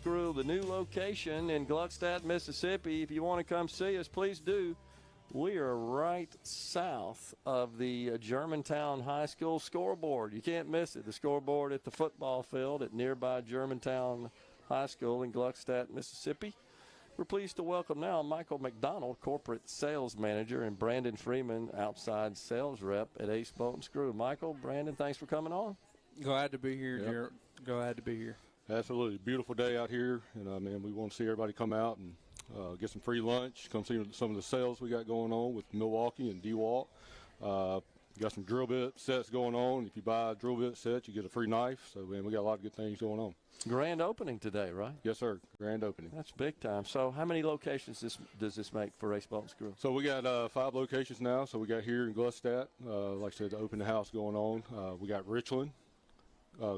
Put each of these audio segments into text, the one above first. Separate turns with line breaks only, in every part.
Screw, the new location in Gluckstadt, Mississippi. If you want to come see us, please do. We are right south of the Germantown High School scoreboard. You can't miss it. The scoreboard at the football field at nearby Germantown High School in Gluckstadt, Mississippi. We're pleased to welcome now Michael McDonald, Corporate Sales Manager, and Brandon Freeman, Outside Sales Rep at Ace Bolt & Screw. Michael, Brandon, thanks for coming on.
Glad to be here, Gerard. Glad to be here.
Absolutely. Beautiful day out here. And, we want to see everybody come out and get some free lunch, come see some of the sales we got going on with Milwaukee and DeWalt. Got some drill bit sets going on. If you buy a drill bit set, you get a free knife. So, man, we got a lot of good things going on.
Grand opening today, right?
Yes, sir. Grand opening.
That's big time. So how many locations does this make for Ace Bolt & Screw?
So we got 5 locations now. So we got here in Gluckstadt, like I said, the open house going on. We got Richland,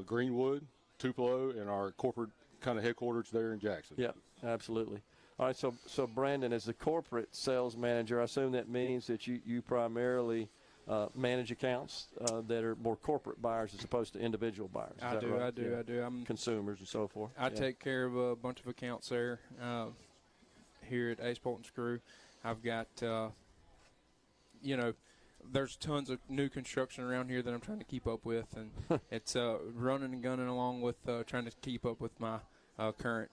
Greenwood, Tupelo, and our corporate kind of headquarters there in Jackson.
Yeah, absolutely. All right, so Brandon, as the corporate sales manager, I assume that means that you primarily manage accounts that are more corporate buyers as opposed to individual buyers.
I do. I'm
consumers and so forth.
I take care of a bunch of accounts there here at Ace Bolt & Screw. I've got, there's tons of new construction around here that I'm trying to keep up with, and it's running and gunning along with trying to keep up with my current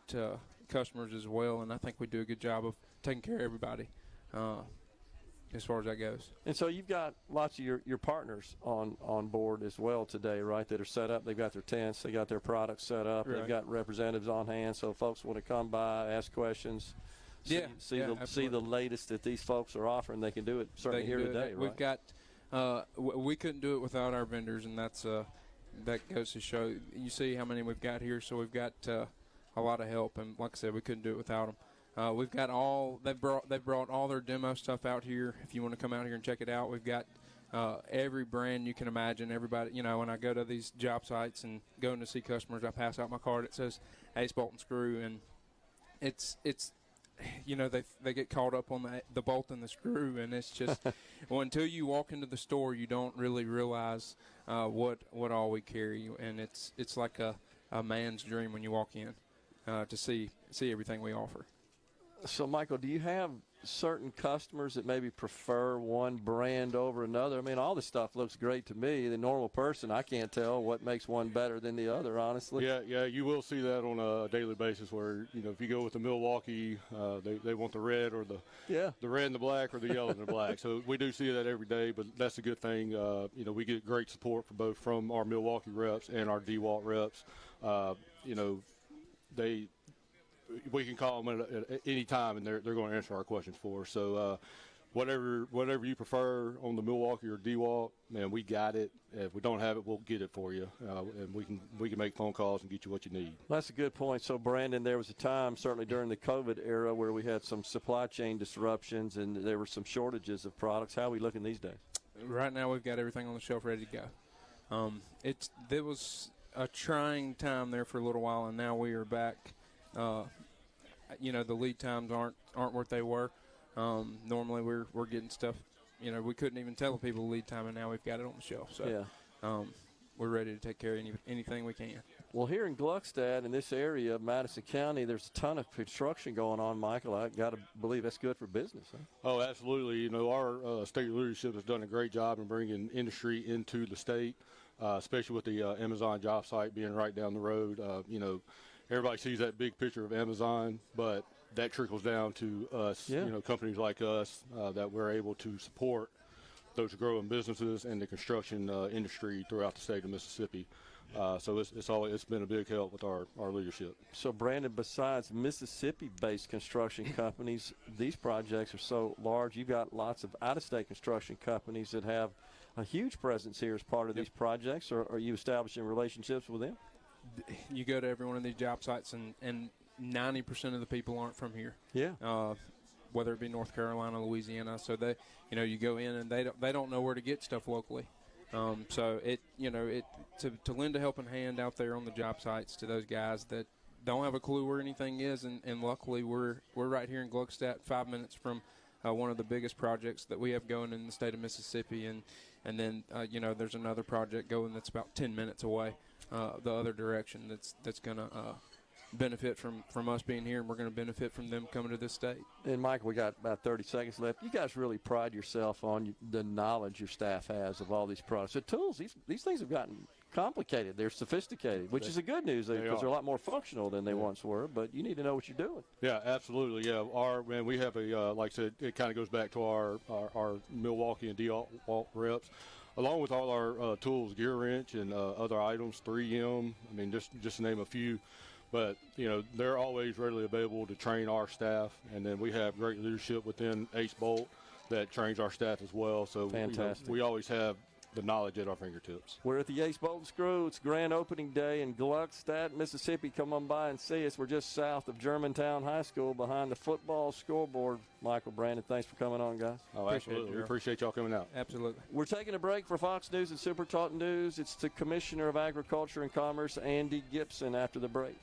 customers as well, and I think we do a good job of taking care of everybody as far as that goes.
And so you've got lots of your partners on board as well today, right, that are set up. They've got their tents. They got their products set up. Right. They've got representatives on hand, so folks want to come by, ask questions, see the latest that these folks are offering. They can do it certainly here today, right?
We've got we couldn't do it without our vendors, and that goes to show. You see how many we've got here, so we've got a lot of help, and like I said, we couldn't do it without them. We've got they've brought all their demo stuff out here. If you want to come out here and check it out, we've got every brand you can imagine. Everybody, when I go to these job sites and going to see customers, I pass out my card. It says Ace Bolt & Screw, and it's they get caught up on the bolt and the screw, and it's just until you walk into the store, you don't really realize what all we carry, and it's like a man's dream when you walk in to see everything we offer.
So, Michael, do you have certain customers that maybe prefer one brand over another? I mean, all this stuff looks great to me. The normal person, I can't tell what makes one better than the other, honestly.
Yeah, you will see that on a daily basis where, if you go with the Milwaukee, they want the red or the red and the black or the yellow and the black. So we do see that every day, but that's a good thing. We get great support from our Milwaukee reps and our DeWalt reps. We can call them at any time, and they're going to answer our questions for us. So whatever you prefer on the Milwaukee or DeWalt, man, we got it. If we don't have it, we'll get it for you, and we can make phone calls and get you what you need.
That's a good point. So, Brandon, there was a time, certainly during the COVID era, where we had some supply chain disruptions and there were some shortages of products. How are we looking these days?
Right now, we've got everything on the shelf ready to go. There was a trying time there for a little while, and now we are back. The lead times aren't what they were. Normally we're getting stuff. We couldn't even tell people the lead time, and now we've got it on the shelf. So we're ready to take care of anything we can.
Well, here in Gluckstadt, in this area of Madison County, there's a ton of construction going on, Michael. I got to believe that's good for business, huh?
Oh, absolutely. Our state leadership has done a great job in bringing industry into the state, especially with the Amazon job site being right down the road. Everybody sees that big picture of Amazon, but that trickles down to us, companies like us that we're able to support those growing businesses and the construction industry throughout the state of Mississippi. So it's been a big help with our leadership.
So, Brandon, besides Mississippi-based construction companies, these projects are so large. You've got lots of out-of-state construction companies that have a huge presence here as part of these projects. Or are you establishing relationships with them?
You go to every one of these job sites, and 90% of the people aren't from here.
Yeah.
Whether it be North Carolina, Louisiana, so they, you go in and they don't know where to get stuff locally. So to lend a helping hand out there on the job sites to those guys that don't have a clue where anything is, and luckily we're right here in Gluckstadt, 5 minutes from one of the biggest projects that we have going in the state of Mississippi, and then there's another project going that's about 10 minutes away the other direction that's gonna benefit from us being here, and we're going to benefit from them coming to this state.
And, Michael, we got about 30 seconds left. You guys really pride yourself on the knowledge your staff has of all these products. The tools, these things have gotten complicated. They're sophisticated, which is a good news because they're a lot more functional than they once were, but you need to know what you're doing.
Yeah, absolutely. Yeah, we have a, like I said, it kind of goes back to our Milwaukee and DeWalt reps. Along with all our tools, gear wrench and other items, 3M, I mean, just to name a few. But, they're always readily available to train our staff. And then we have great leadership within Ace Bolt that trains our staff as well. So
fantastic.
We always have the knowledge at our fingertips.
We're at the Ace Bolt Screw. It's grand opening day in Gluckstadt, Mississippi. Come on by and see us. We're just south of Germantown High School behind the football scoreboard. Michael, Brandon, thanks for coming on, guys.
Oh, absolutely. We appreciate y'all coming out.
Absolutely.
We're taking a break for Fox News and SuperTalk News. It's the Commissioner of Agriculture and Commerce, Andy Gibson, after the break.